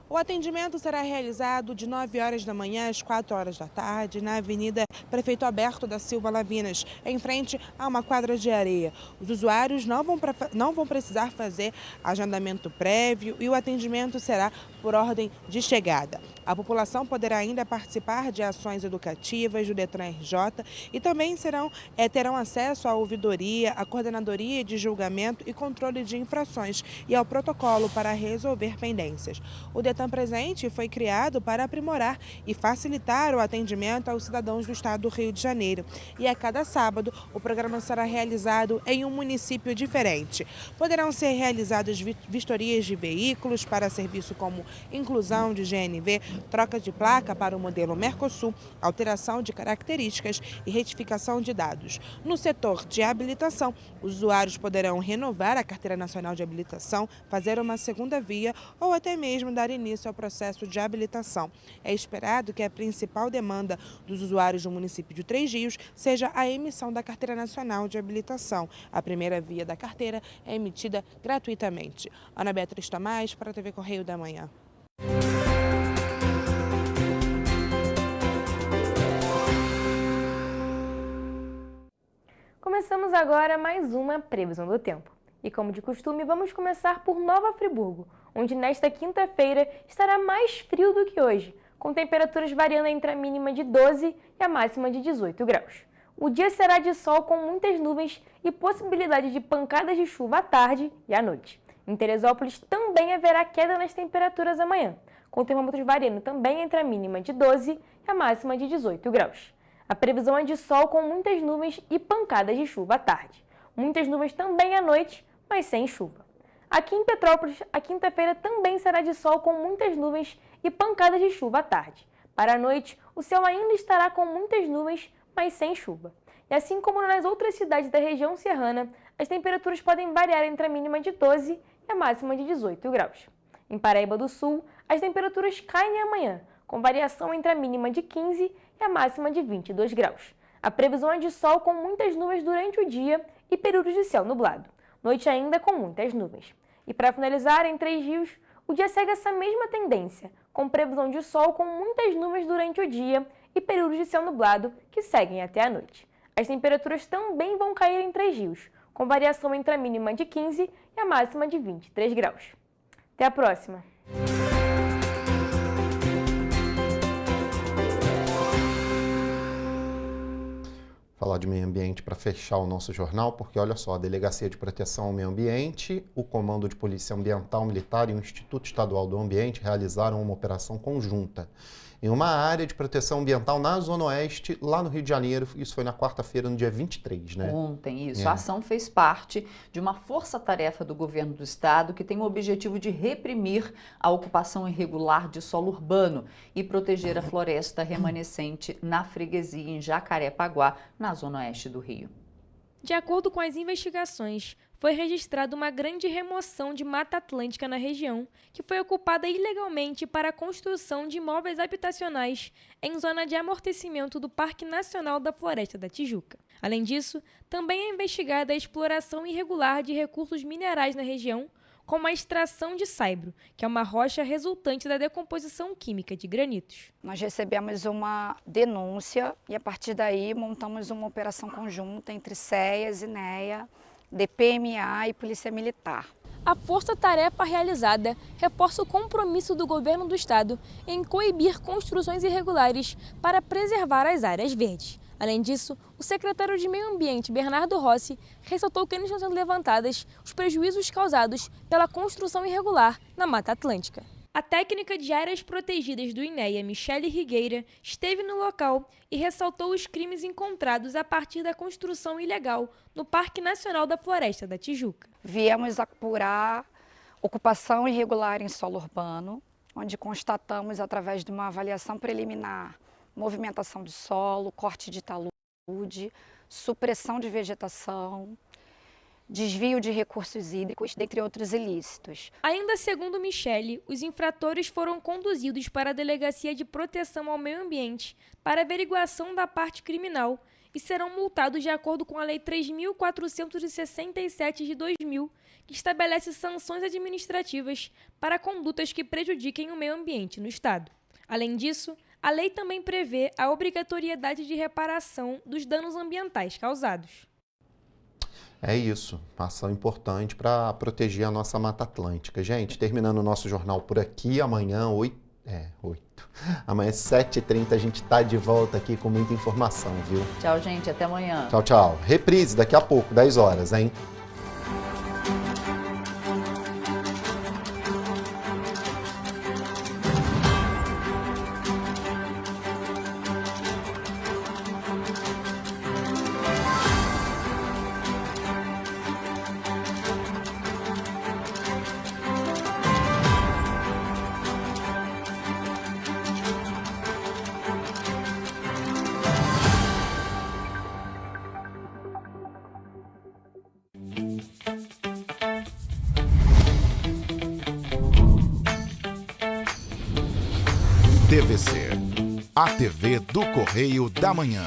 O atendimento será realizado de 9 horas da manhã às 4 horas da tarde na Avenida Prefeito Alberto da Silva Lavinas, em frente a uma quadra de areia. Os usuários não vão precisar fazer agendamento prévio e o atendimento será por ordem de chegada. A população poderá ainda participar de ações educativas do Detran RJ e também terão acesso à ouvidoria, à coordenadoria de julgamento e controle de infrações e ao protocolo para resolver pendências. O Detran Presente foi criado para aprimorar e facilitar o atendimento aos cidadãos do estado do Rio de Janeiro. E a cada sábado, o programa será realizado em um município diferente. Poderão ser realizadas vistorias de veículos para serviço como inclusão de GNV, troca de placa para o modelo Mercosul, alteração de características e retificação de dados. No setor de habilitação, os usuários poderão renovar a Carteira Nacional de Habilitação, fazer uma segunda via ou até mesmo dar início ao processo de habilitação. É esperado que a principal demanda dos usuários do município de Três Rios seja a emissão da Carteira Nacional de Habilitação. A primeira via da carteira é emitida gratuitamente. Ana Beatriz Tomás, para a TV Correio da Manhã. Começamos agora mais uma previsão do tempo. E como de costume, vamos começar por Nova Friburgo, onde nesta quinta-feira estará mais frio do que hoje, com temperaturas variando entre a mínima de 12 e a máxima de 18 graus. O dia será de sol com muitas nuvens e possibilidade de pancadas de chuva à tarde e à noite. Em Teresópolis também haverá queda nas temperaturas amanhã, com termômetros variando também entre a mínima de 12 e a máxima de 18 graus. A previsão é de sol com muitas nuvens e pancadas de chuva à tarde. Muitas nuvens também à noite, mas sem chuva. Aqui em Petrópolis, a quinta-feira também será de sol com muitas nuvens e pancadas de chuva à tarde. Para a noite, o céu ainda estará com muitas nuvens, mas sem chuva. E assim como nas outras cidades da região serrana, as temperaturas podem variar entre a mínima de 12 e a máxima de 18 graus. Em Paraíba do Sul, as temperaturas caem amanhã, com variação entre a mínima de 15 e a máxima de 22 graus. A previsão é de sol com muitas nuvens durante o dia e períodos de céu nublado. Noite ainda com muitas nuvens. E para finalizar, em Três Rios, o dia segue essa mesma tendência, com previsão de sol com muitas nuvens durante o dia e períodos de céu nublado que seguem até a noite. As temperaturas também vão cair em Três Rios, com variação entre a mínima de 15 e a máxima de 23 graus. Até a próxima! Falar de meio ambiente para fechar o nosso jornal, porque olha só, a Delegacia de Proteção ao Meio Ambiente, o Comando de Polícia Ambiental Militar e o Instituto Estadual do Ambiente realizaram uma operação conjunta em uma área de proteção ambiental na Zona Oeste, lá no Rio de Janeiro. Isso foi na quarta-feira, no dia 23, né? Ontem, isso. A ação fez parte de uma força-tarefa do governo do estado que tem o objetivo de reprimir a ocupação irregular de solo urbano e proteger a floresta remanescente na freguesia em Jacarepaguá, na Zona Oeste do Rio. De acordo com as investigações, foi registrada uma grande remoção de Mata Atlântica na região, que foi ocupada ilegalmente para a construção de imóveis habitacionais em zona de amortecimento do Parque Nacional da Floresta da Tijuca. Além disso, também é investigada a exploração irregular de recursos minerais na região, como a extração de saibro, que é uma rocha resultante da decomposição química de granitos. Nós recebemos uma denúncia e, a partir daí, montamos uma operação conjunta entre CEAS, INEA, DPMA e Polícia Militar. A força-tarefa realizada reforça o compromisso do governo do estado em coibir construções irregulares para preservar as áreas verdes. Além disso, o secretário de Meio Ambiente, Bernardo Rossi, ressaltou que estão sendo levantados os prejuízos causados pela construção irregular na Mata Atlântica. A técnica de áreas protegidas do INEA, Michele Rigueira, esteve no local e ressaltou os crimes encontrados a partir da construção ilegal no Parque Nacional da Floresta da Tijuca. Viemos apurar Ocupação irregular em solo urbano, onde constatamos, através de uma avaliação preliminar, movimentação do solo, corte de talude, supressão de vegetação, desvio de recursos hídricos, dentre outros ilícitos. Ainda segundo Michele, os infratores foram conduzidos para a Delegacia de Proteção ao Meio Ambiente para averiguação da parte criminal e serão multados de acordo com a Lei 3.467 de 2000, que estabelece sanções administrativas para condutas que prejudiquem o meio ambiente no Estado. Além disso, a lei também prevê a obrigatoriedade de reparação dos danos ambientais causados. É isso, ação importante para proteger a nossa Mata Atlântica. Gente, terminando o nosso jornal por aqui, amanhã, amanhã às 7h30 a gente tá de volta aqui com muita informação, viu? Tchau, gente, até amanhã. Tchau, tchau. Reprise daqui a pouco, 10 horas, hein? TVC, a TV do Correio da Manhã.